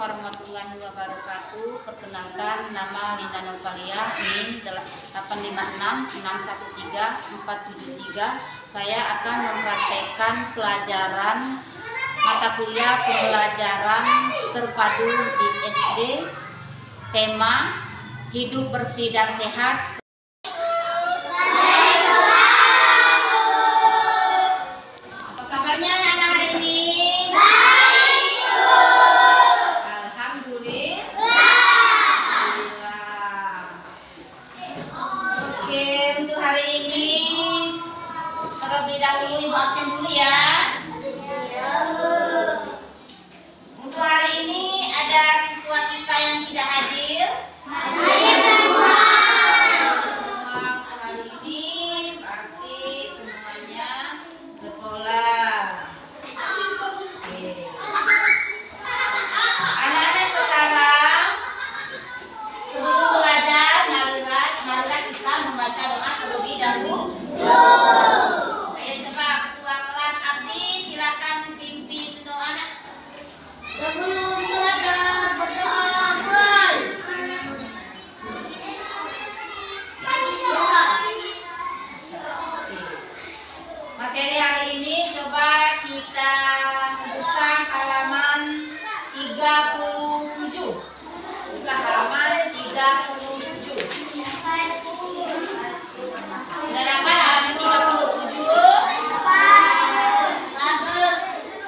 warahmatullahi wabarakatuh. Perkenalkan, nama Linda Novalia, NIM 856613473. Saya akan mempraktekkan pelajaran mata kuliah pembelajaran terpadu di SD, tema hidup bersih dan sehat. Untuk hari ini terlebih dahulu Ibu absen dulu ya. Untuk hari ini ada siswa kita yang tidak hadir. Semua hari ini berarti semuanya sekolah. Anak-anak sekarang sebelum belajar, marilah kita membaca doa terlebih dahulu. Ayo coba ketua kelas Abdi, silakan pimpin doa anak. Sebelum belajar berdoa baik. Materi hari ini coba kita buka halaman 37. Buka halaman 37. Sudah dapat halaman 37?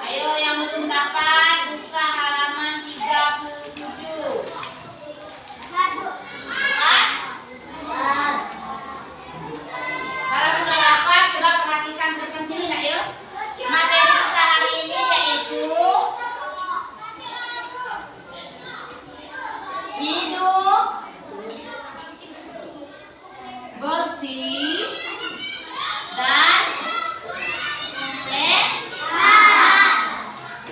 Ayo yang belum dapat buka halaman 37. Kalau sudah dapat, coba perhatikan ke depan sini nak yuk. Materi kita hari ini yaitu hidup bersih dan sehat.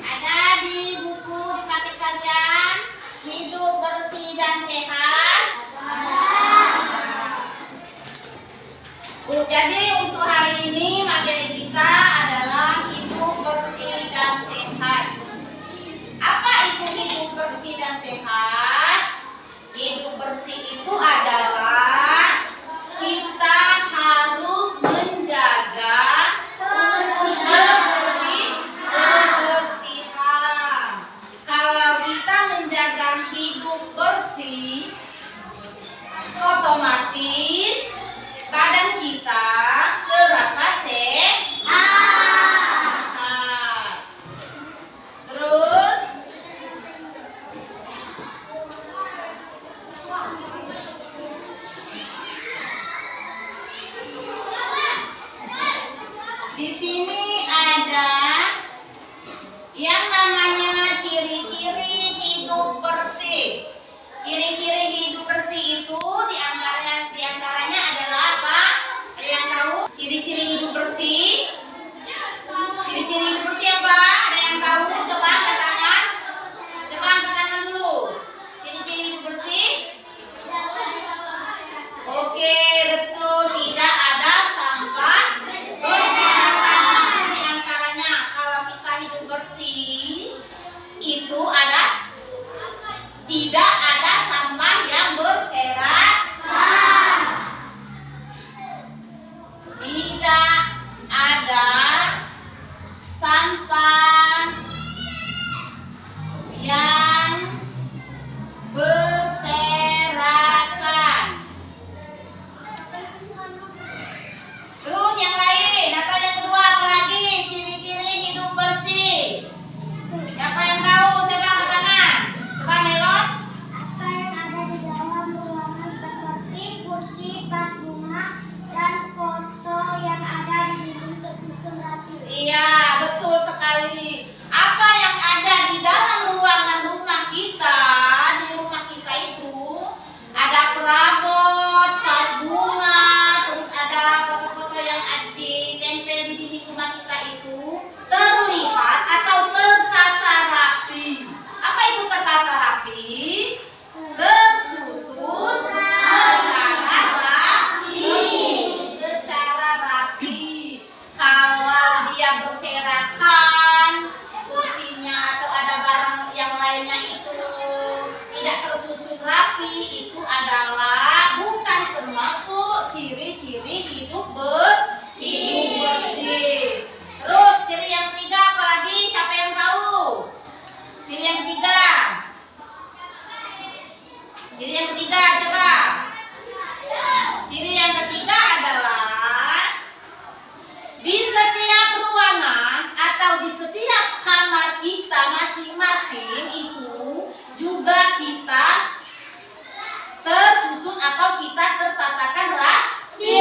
Ada di buku di paket kalian hidup bersih dan sehat. Jadi untuk hari ini materi kita adalah hidup bersih dan sehat. Apa itu hidup bersih dan sehat? Hidup bersih itu adalah kita harus menjaga kebersihan. Kalau kita menjaga hidup bersih, otomatis badan kita terasa sehat. Terus di sini ada yang namanya ciri-ciri hidup bersih. Ciri-ciri hidup bersih itu diantaranya adalah apa? Ada yang tahu? Ciri-ciri hidup bersih? Ciri-ciri hidup bersih apa? Ada yang tahu? Coba angkat tangan. Coba angkat tangan dulu. Ciri-ciri hidup bersih? Oke, betul. Tidak ada sampah berserakan. Di antaranya kalau kita hidup bersih itu ada tidak ada sampah yang berserakan. Tidak ada sampah yang berserakan. Terus yang lain atau yang kedua apa lagi ciri-ciri hidup bersih? Siapa yang tahu? Coba angkat tangan. Coba Melon. rapi itu adalah bukan termasuk ciri-ciri hidup bersih. Terus ciri yang ketiga apa lagi? Siapa yang tahu? Ciri yang ketiga. Ciri yang ketiga coba. Ciri yang ketiga adalah di setiap ruangan atau di setiap kamar kita masing-masing itu juga kita tersusun atau kita tertatakan rapi.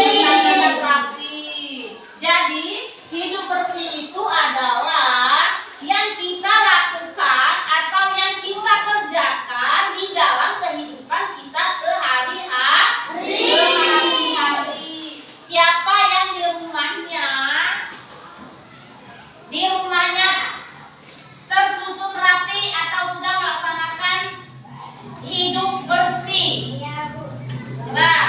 Jadi hidup bersih itu adalah yang kita lakukan atau yang kita kerjakan di dalam kehidupan kita sehari-hari. Siapa yang di rumahnya tersusun rapi atau sudah melaksanakan hidup bersih? Coba,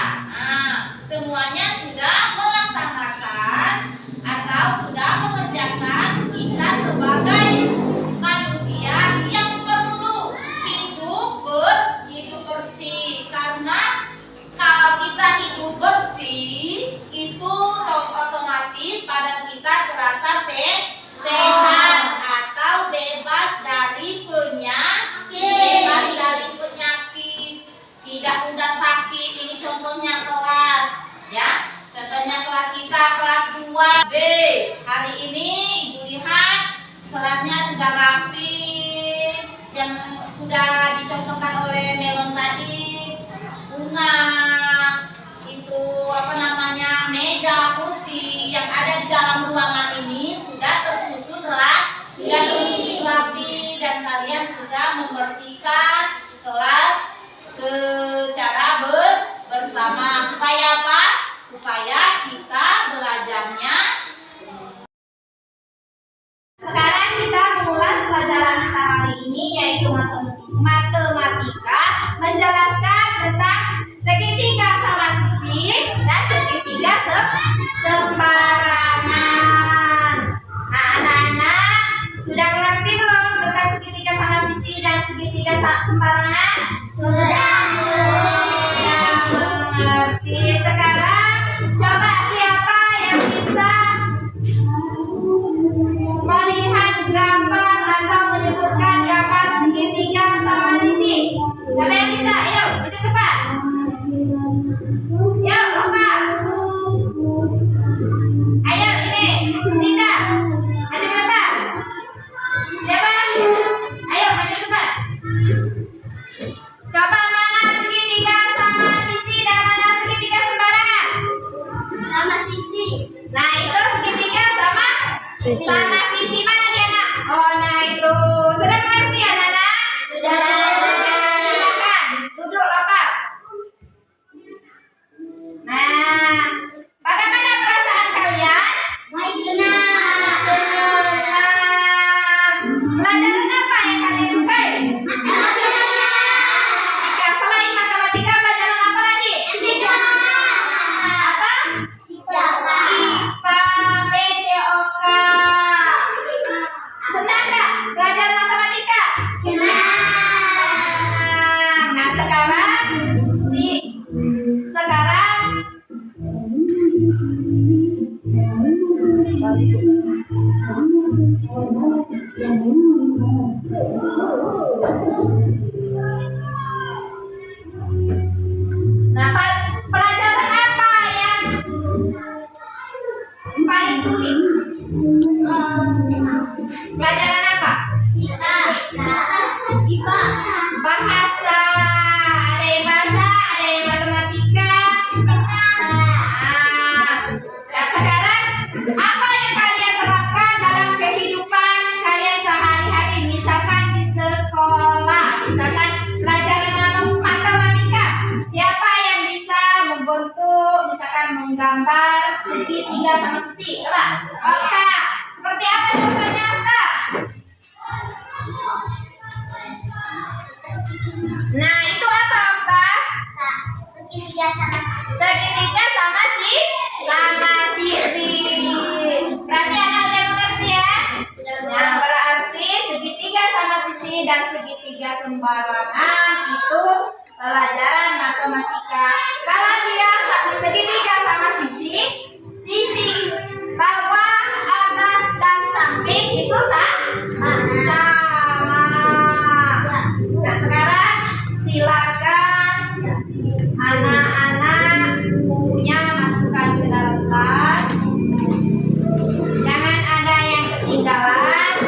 semuanya sudah melaksanakan atau sudah mengerjakan. Kita sebagai manusia yang perlu hidup bersih, karena kalau kita hidup bersih itu otomatis badan kita terasa sehat atau bebas dari penyakit, tidak mudah sakit. Ini contohnya kelas, ya. Contohnya kelas kita kelas 2B. Hari ini Ibu lihat kelasnya sudah rapi, yang sudah dicontohkan oleh Melon tadi, bunga, itu meja, kursi yang ada di dalam ruangan ini sudah tersusun rapi, dan kalian sudah membersihkan kelas secara bersama. Supaya apa? Supaya kita belajarnya. Sekarang kita mengulas pelajaran kita hari ini, yaitu matematika, menjelaskan tentang segitiga sama sisi dan segitiga sembarangan. Nah, anak-anak sudah mengerti belum tentang segitiga sama sisi dan segitiga sembarangan? Sudah mengerti. Sekarang coba siapa yang bisa melihat gambar atau menyebutkan gambar segitiga sama sisi? Siapa yang bisa? Ayo, maju depan. Yuk, lompat. Ayo, ini Dinda, maju depan. Siapa lagi? Ayo, maju depan. Coba mana segitiga sama sisi dan mana segitiga sembarangan? Sama sisi. Nah, itu segitiga sama sisi mana dia, Nak? Oh, nah itu. Sudah mengerti ya, Nana? Sudah. Silakan duduk lapar. Nah, bagaimana perasaan kalian? Baik, senang. Pelajaran apa yang kalian sukai? Matematika. Selain matematika, pelajaran apa lagi? Apa? IPA, PJOK. Senang nggak belajar matematika? Senang. Nah, sekarang pelajaran apa yang paling sulit? Pelajaran apa? IPA. Bahasa. Ada yang bahasa, ada yang matematika. Nah, sekarang apa yang kalian terapkan dalam kehidupan kalian sehari-hari? Misalkan di sekolah, misalkan pelajaran matematika. Siapa yang bisa membentuk, misalkan menggambar segitiga sama sisi? Coba, Okta. Seperti apa contohnya, Okta? Nah, itu apa, Okta? Segitiga sama sisi. Segitiga sama sisi. Berarti anak udah mengerti ya? Nah, berarti segitiga sama sisi dan segitiga sembarangan itu pelajaran matematika. Kalau dia segitiga sama sisi bawah, atas, dan samping itu sama. Nah, sekarang silakan anak-anak bukunya masukkan ke dalam tas. Jangan ada yang ketinggalan.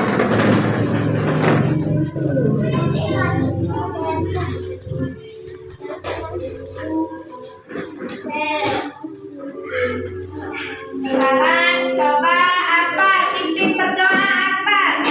Sekarang coba Akbar, pimpin berdoa Akbar.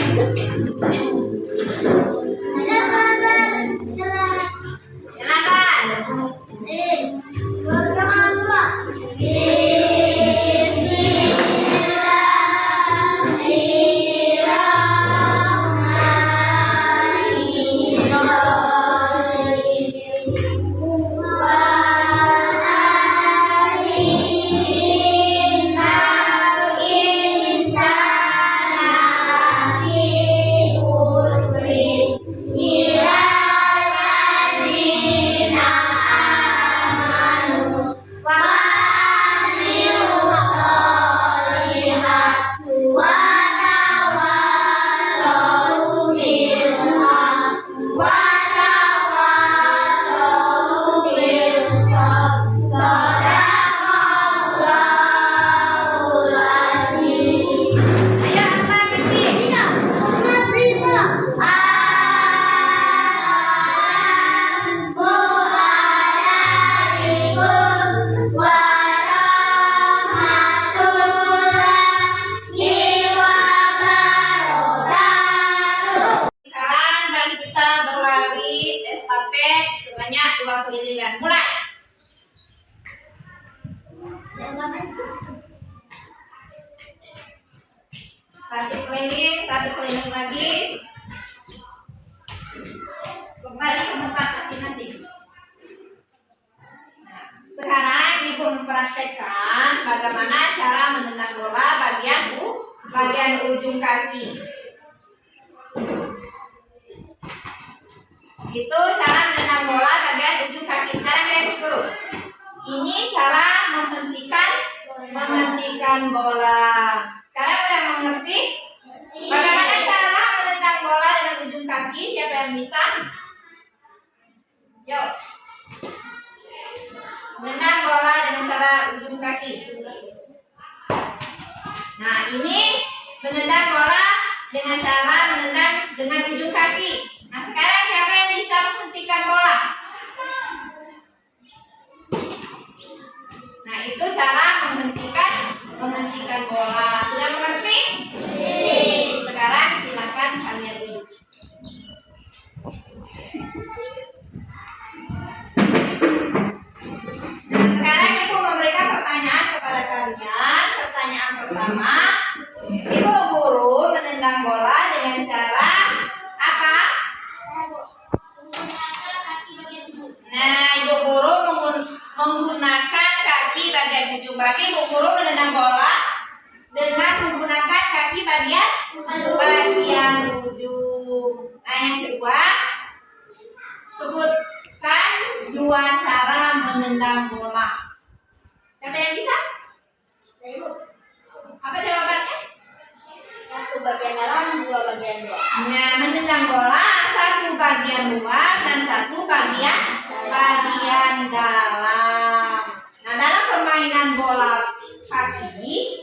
Mulai. Satu keliling lagi. Kembali ke tempat masing-masing. Sekarang Ibu mempraktekkan bagaimana cara menendang bola bagian ujung kaki. Itu cara menendang bola bagian ujung kaki. Sekarang garis dulu. Ini cara menghentikan bola. Sekarang udah mengerti bagaimana cara menendang bola dengan ujung kaki? Siapa yang bisa? Yuk. Menendang bola dengan cara ujung kaki. Nah, ini menendang bola dengan cara menendang dengan ujung kaki. Nah, sekarang siapa yang bisa menghentikan bola? Nah, itu cara menghentikan bola. Sudah mengerti? Sekarang silakan kalian duduk. Nah, sekarang Ibu memberikan pertanyaan kepada kalian. Pertanyaan pertama, Ibu guru menendang bola dengan cara apa? Nah, Ibu guru menggunakan kaki bagian ujung. Berarti Ibu guru menendang bola dengan menggunakan kaki bagian ujung. Nah, yang kedua, sebutkan dua cara menendang bola. Siapa yang bisa? Apa jawabannya? Satu bagian dalam, dua bagian luar. Nah, menendang bola satu bagian luar dan satu bagian dalam. Nah, dalam permainan bola kaki,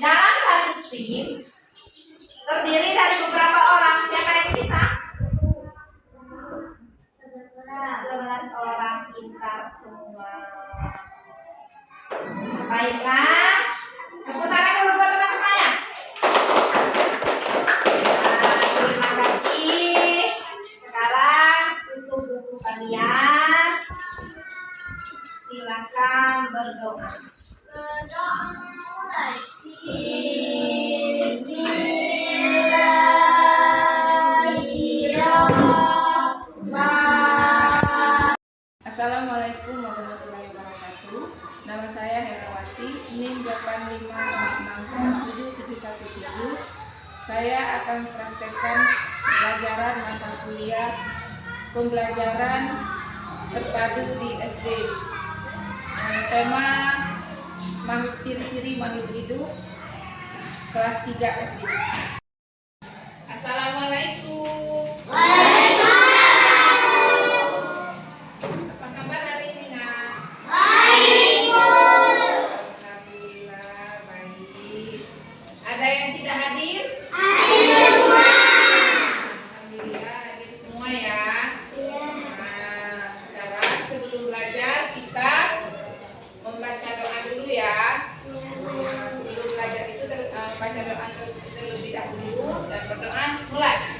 dalam satu tim terdiri dari beberapa orang. Siapa yang bisa? 11 orang pintar semua. Baiklah, tepuk tangan dulu buat teman-temannya. Terima kasih. Sekarang tutup buku kalian. Silakan berdoa. Assalamualaikum warahmatullahi wabarakatuh. Nama saya Herawati, NIM 85561717. Saya akan mempraktekkan pelajaran mata kuliah pembelajaran terpadu di SD. Tema ciri-ciri makhluk hidup kelas 3 SD. Assalamualaikum. Apa kabar hari ini, Nak? Alhamdulillah baik. Ada yang tidak hadir? Alhamdulillah hadir semua ya. Nah, sekarang sebelum belajar kita membaca doa dulu ya. Nah, sebelum belajar itu baca doa terlebih dahulu dan berdoa mulai.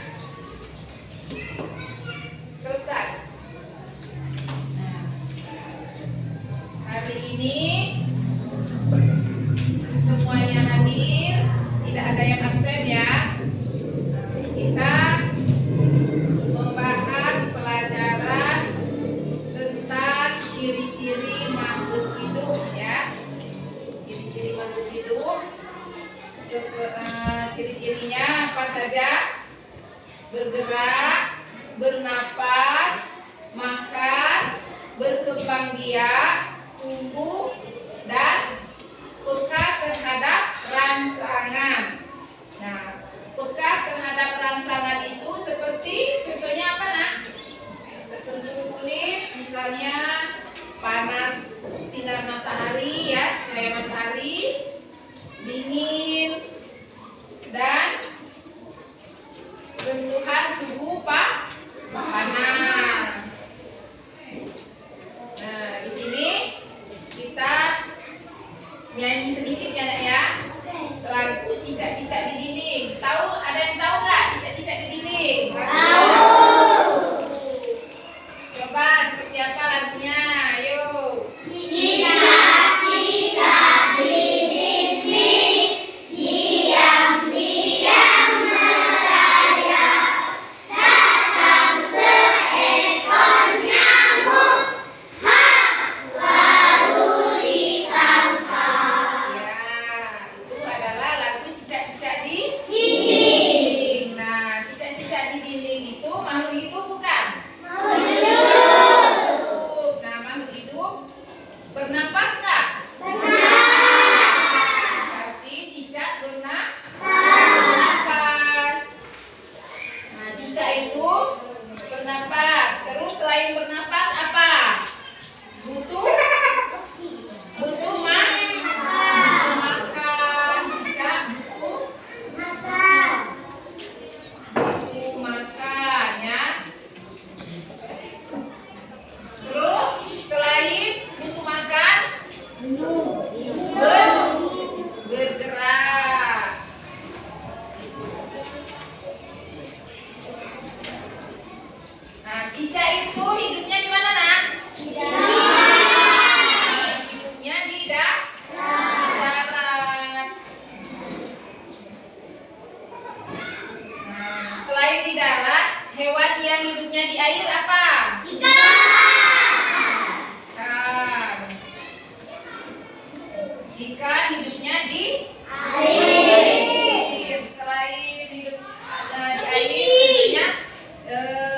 Selesai. Nah, hari ini semuanya hadir, tidak ada yang absen ya. Kita membahas pelajaran tentang ciri-ciri makhluk hidup ya. Ciri-ciri makhluk hidup. Ciri-cirinya apa saja? Bergerak, bernapas, makan, berkembang biak, tumbuh, dan peka terhadap rangsangan. Nah, peka terhadap rangsangan itu seperti contohnya apa, Nak? Tersentuh kulit, misalnya panas sinar matahari ya, cahaya matahari, dingin, dan sentuhan suhu panas. Nah, di sini kita nyanyi sedikit ya, Nak ya. Lagu cicak-cicak di dinding. Ada yang tahu nggak cicak-cicak di dinding? Tahu. Coba seperti apa lagunya? Ayo. Cicak-cicak di dinding, diam-diam merayap, datang seekor nyamuk, baru ditangkap. Ya, itu adalah lagu cicak-cicak di dinding. Nah, cicak-cicak di dinding itu makhluk hidup bukan? Nah, makhluk hidup bernapas nggak? Berarti cicak bernapas. Nah, cicak itu bernapas. Terus selain bernapas apa? Butuh makan. Cicak butuh makan ya. Terus selain butuh makan, bergerak. Nah, cicak itu hidupnya di mana, Nak? Hidupnya di darat. Nah, selain di darat, hewan yang hidupnya di air apa? Ikan. Ikan hidupnya di air. Selain hidup di air, hidupnya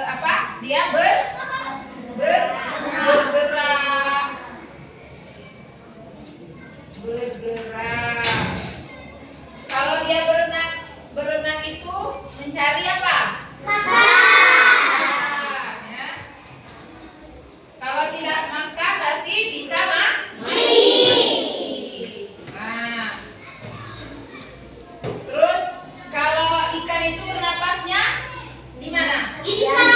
apa? Dia bergerak. Kalau dia berenang itu mencari apa? Makan. Ya. Kalau tidak makan berarti bisa mati. Nah, terus kalau ikan itu bernapasnya di mana? Insang.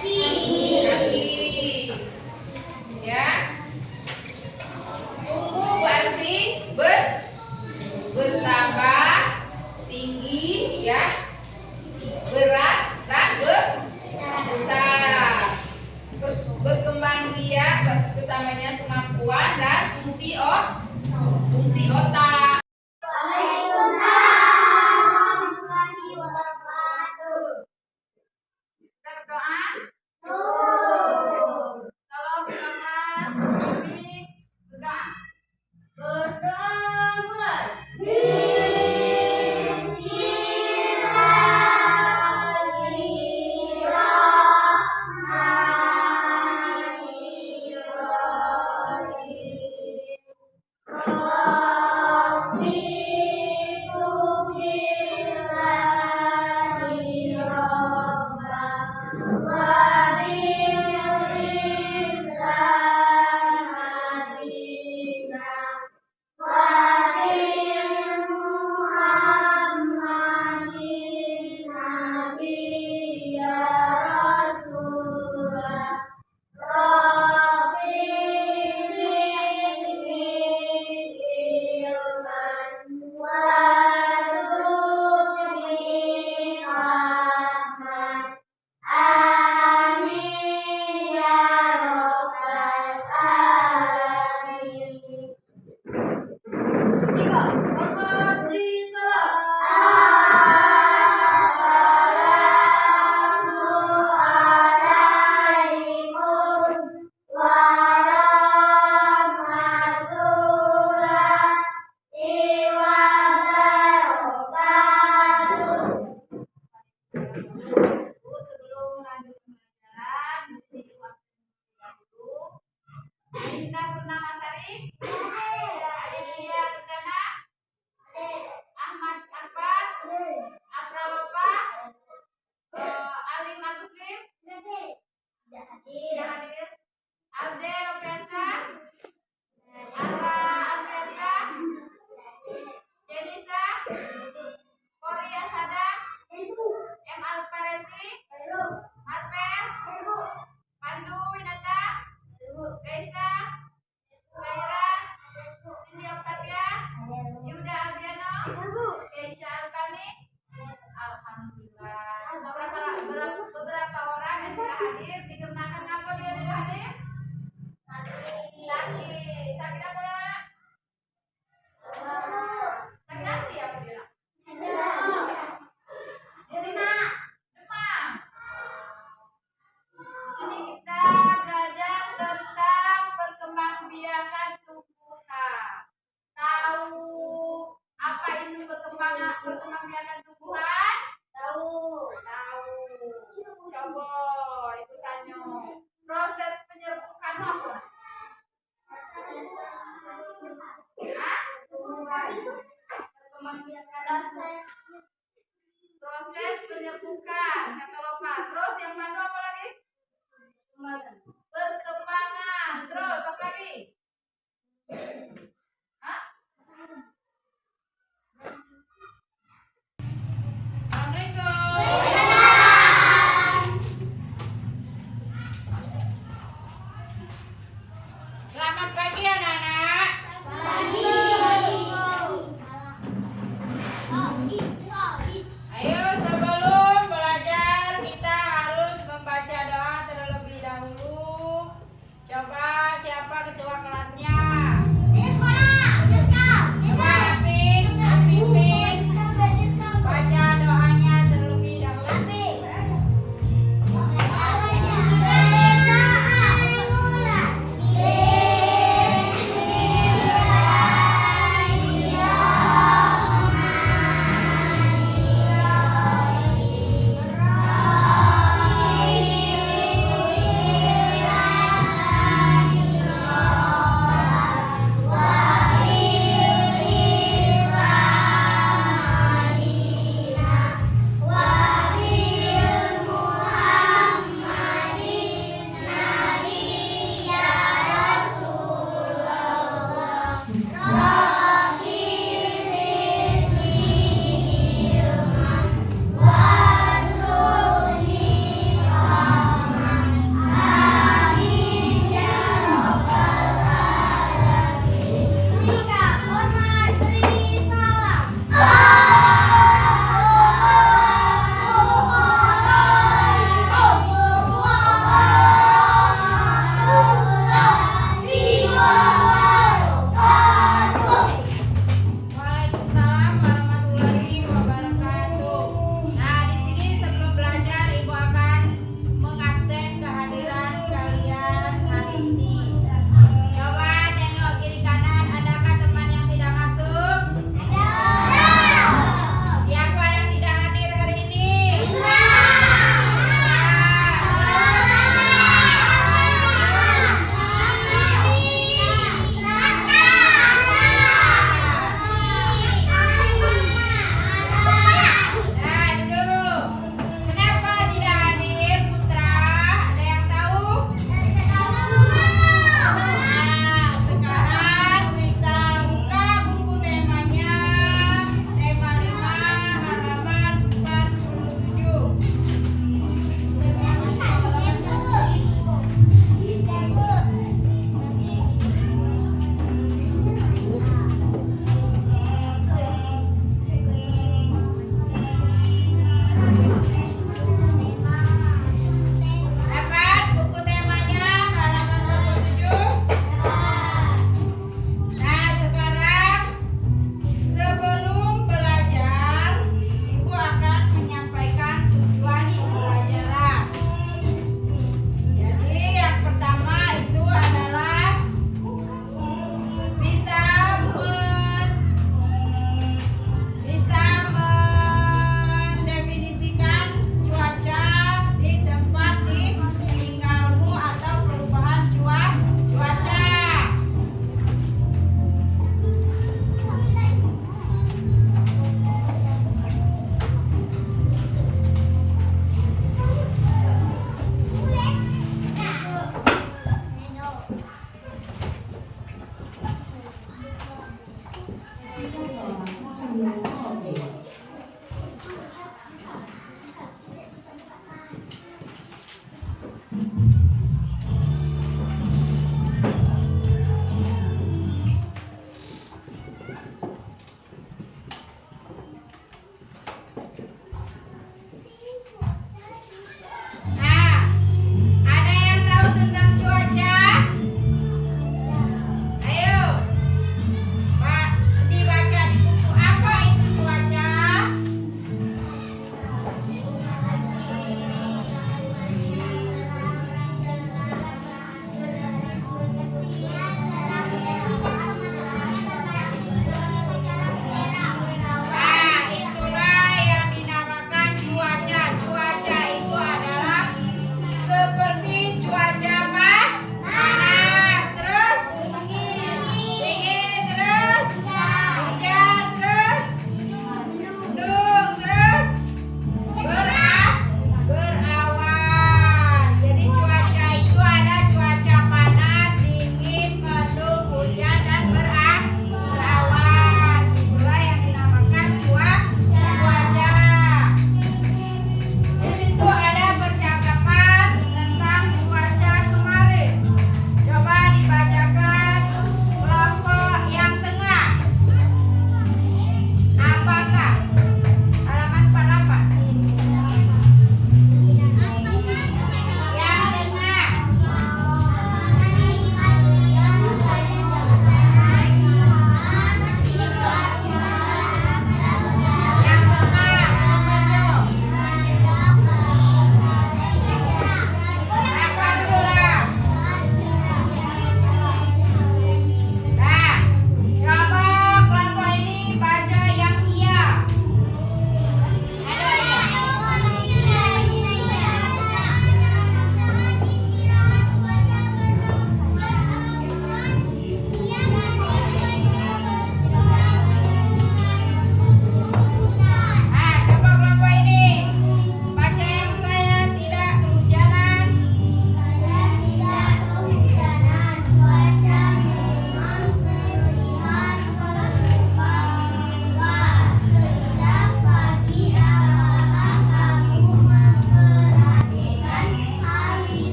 Kaki. Ya. Tumbuh berarti bertambah tinggi ya. Berat dan besar. Berkembang biak pertamanya kemampuan dan fungsi otak. Kita berdoa. Tolong kelas ini berdoa. Berdoa mulai. Indah Purnamasari, Aditya Perdana, Ahmad Akbar, Apralopa, Ali Maguslim, hadir, Alde Nopriansa, Ara Alpriansa, Denisa, Korea Sada, M. Alparesi, Marvel, Pandu Winata, Reza, Saira, Cindy Octavia, Yuda Ardiano, Keisha Alkani. Alhamdulillah. Beberapa orang yang tidak hadir dikarenakan apa dia tidak hadir? Sakit. Sakit apa nak? Sakit hati apa dia? Di sini demam. Di sini kita belajar tentang perkembangbiakan tumbuhan. Tahu apa itu perkembangbiakan tumbuhan? Tahu. Coba itu tanya. Proses penyerbukan apa? Proses penyerbukan. Kata lupa. Terus yang mana apa lagi? Perkembangan. Terus apa lagi? Hah? Assalamualaikum. Selamat pagi anak-anak. Ayo sebelum belajar kita harus membaca doa terlebih dahulu. Coba siapa ketua kelasnya? Coba pimpin baca doanya terlebih dahulu.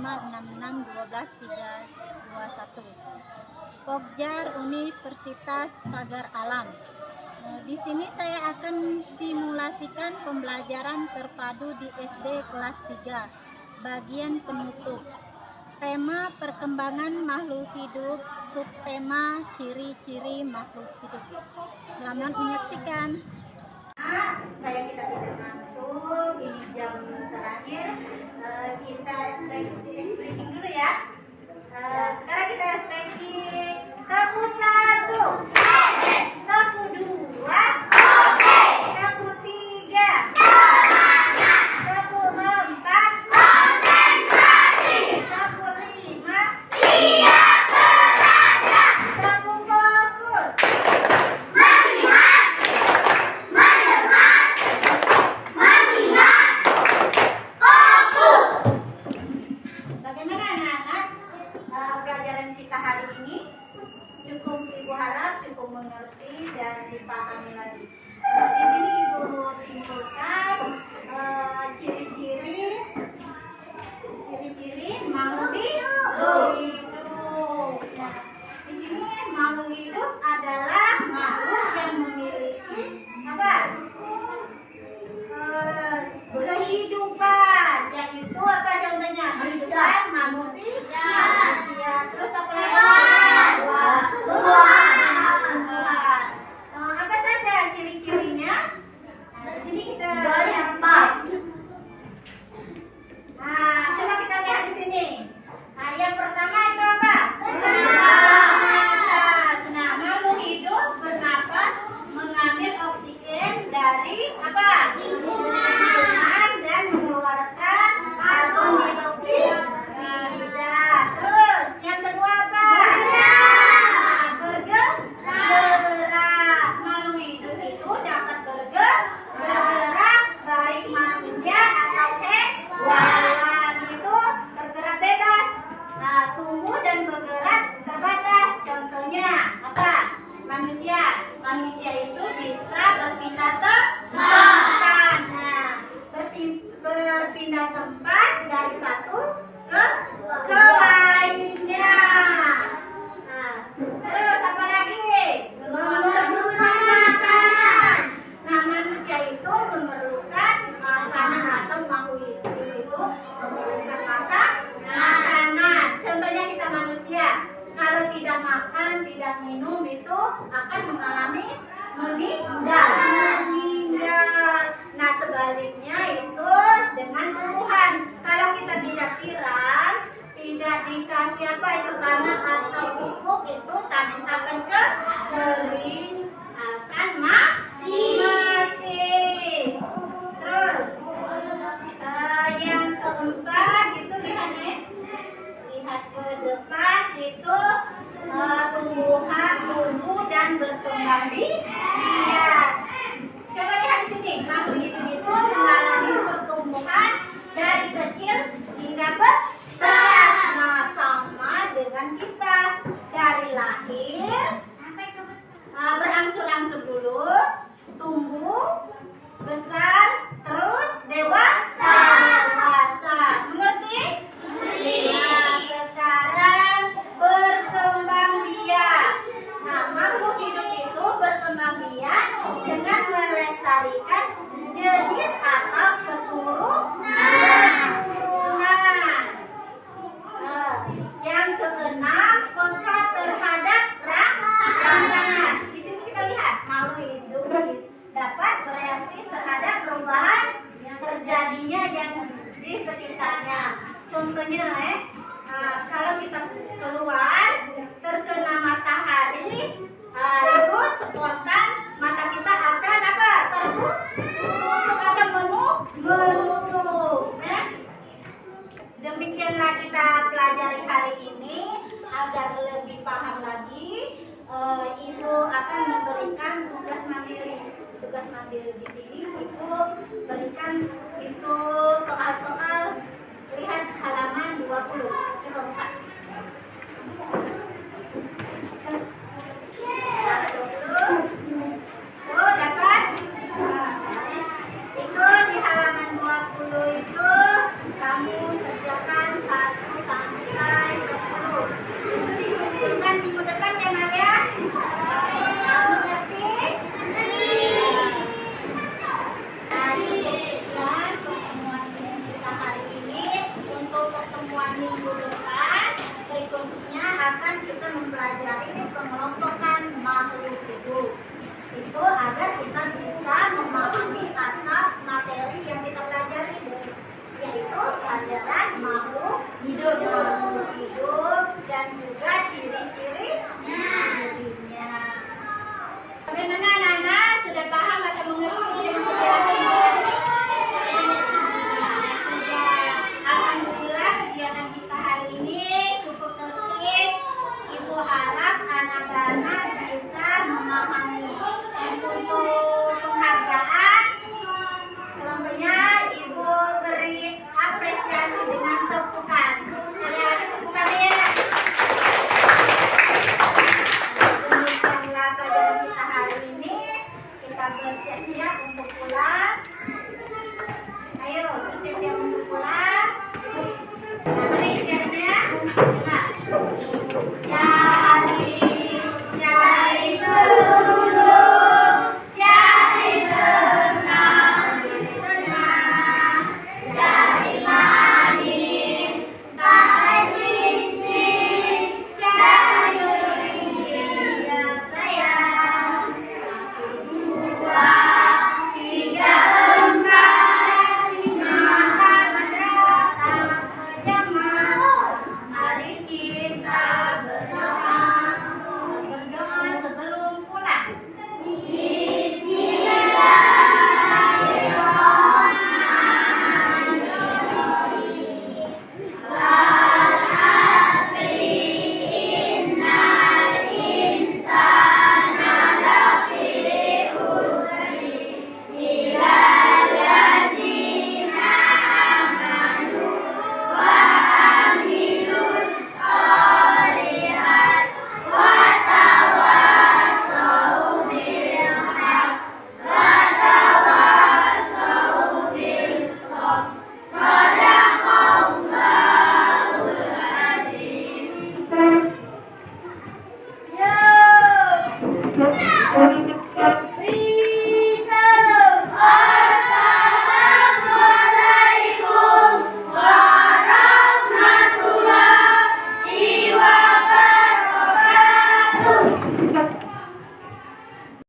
5661221. Pokjar Universitas Pagar Alam. Di sini saya akan simulasikan pembelajaran terpadu di SD kelas 3, bagian penutup. Tema perkembangan makhluk hidup, subtema ciri-ciri makhluk hidup. Selamat menyaksikan. Supaya kita tidak ngantuk, ini jam terakhir, kita stretching dulu ya. Sekarang kita stretching. Tepu 1, tepu 2, tepu 3, tepu 4, tepu 5, tepu fokus. Bagaimana anak-anak pelajaran kita hari ini? Cukup Ibu harap cukup mengerti dan dipahami lagi. Di sini Ibu simpulkan ciri-ciri makhluk hidup. Nah, di sini makhluk hidup adalah makhluk yang memiliki apa? Kehidupan, yaitu apa contohnya? Kehidupan manusia. Terus apa lagi? Tumbuhan. Apa saja ciri-cirinya? Nah, di sini kita lihat. Nah, coba kita lihat di sini. Nah, yang pertama itu apa? Bernapas. Nah, makhluk hidup bernapas mengambil oksigen dari apa? Lingkungan dan mengeluarkan karbon dioksida. Terus yang kedua apa? Bergerak. Makhluk hidup itu dapat bergerak, baik manusia atau hewan itu bergerak bebas. Nah, tumbuh dan bergerak terbatas. Contohnya apa? Manusia itu bisa berpindah tempat. Nah, berpindah tempat dari satu ke lainnya. Nah, terus apa lagi? Memerlukan makanan. Nah, manusia itu memerlukan makanan atau makhluk hidup itu memerlukan makanan. Contohnya kita manusia, kalau tidak makan, tidak minum itu akan mengalami meninggal. Nah, sebaliknya itu dengan tumbuhan. Kalau kita tidak siram, tidak dikasih apa itu tanah atau pupuk, itu tanah akan kering, akan mati. Terus yang keempat itu lihat ke depan itu tumbuhan tumbuh dan berkembang biak. Coba lihat di sini, makhluk hidup itu mengalami pertumbuhan dari kecil hingga besar. Nah, sama dengan kita dari lahir berangsur-angsur dulu, tumbuh, besar, terus dewasa. Mengerti? Nah, sekarang berkembang biak. Nah, makhluk hidup itu berkembang biak dengan melestarikan jenis atau keturunan. Yang keenam, peka terhadap rasa. Di sini kita lihat makhluk hidup dapat bereaksi terhadap perubahan yang terjadinya yang di sekitarnya. Contohnya, kalau kita keluar terkena matahari, itu spontan mata kita akan apa? Tertutup atau menutup. Demikianlah kita pelajari hari ini. Agar lebih paham lagi, Ibu akan memberikan tugas mandiri. Tugas mandiri di sini Ibu berikan itu soal-soal. Lihat halaman 20. Coba buka. Oh, dapat? Itu di halaman 20 itu kamu kerjakan 1 minggu depan berikutnya akan kita mempelajari pengelompokan makhluk hidup. Itu agar kita bisa memahami atas materi yang kita pelajari, yaitu pelajaran makhluk hidup dan juga ciri-ciri dirinya. Bagaimana anak-anak, sudah paham atau mengerti yang penjelasan ini? Sudah. Alhamdulillah kegiatan kita hari ini cukup tertib. Ibu harap anak-anak bisa memahami. Dan untuk penghargaan, selanjutnya Ibu beri apresiasi dengan tepukan. Ada tepukan ya? Demikianlah pelajaran kita hari ini. Kita bersiap-siap untuk pulang. Ayo bersiap-siap untuk pulang. Nah, mari kegiatannya. Nah, cari telur, cari benang, cari manis, pakai cincin, cari keringat sayang. 1, 2, 3, 4, 5, datang berjamaah. Mari kita berdoa sebelum pulang. Yo.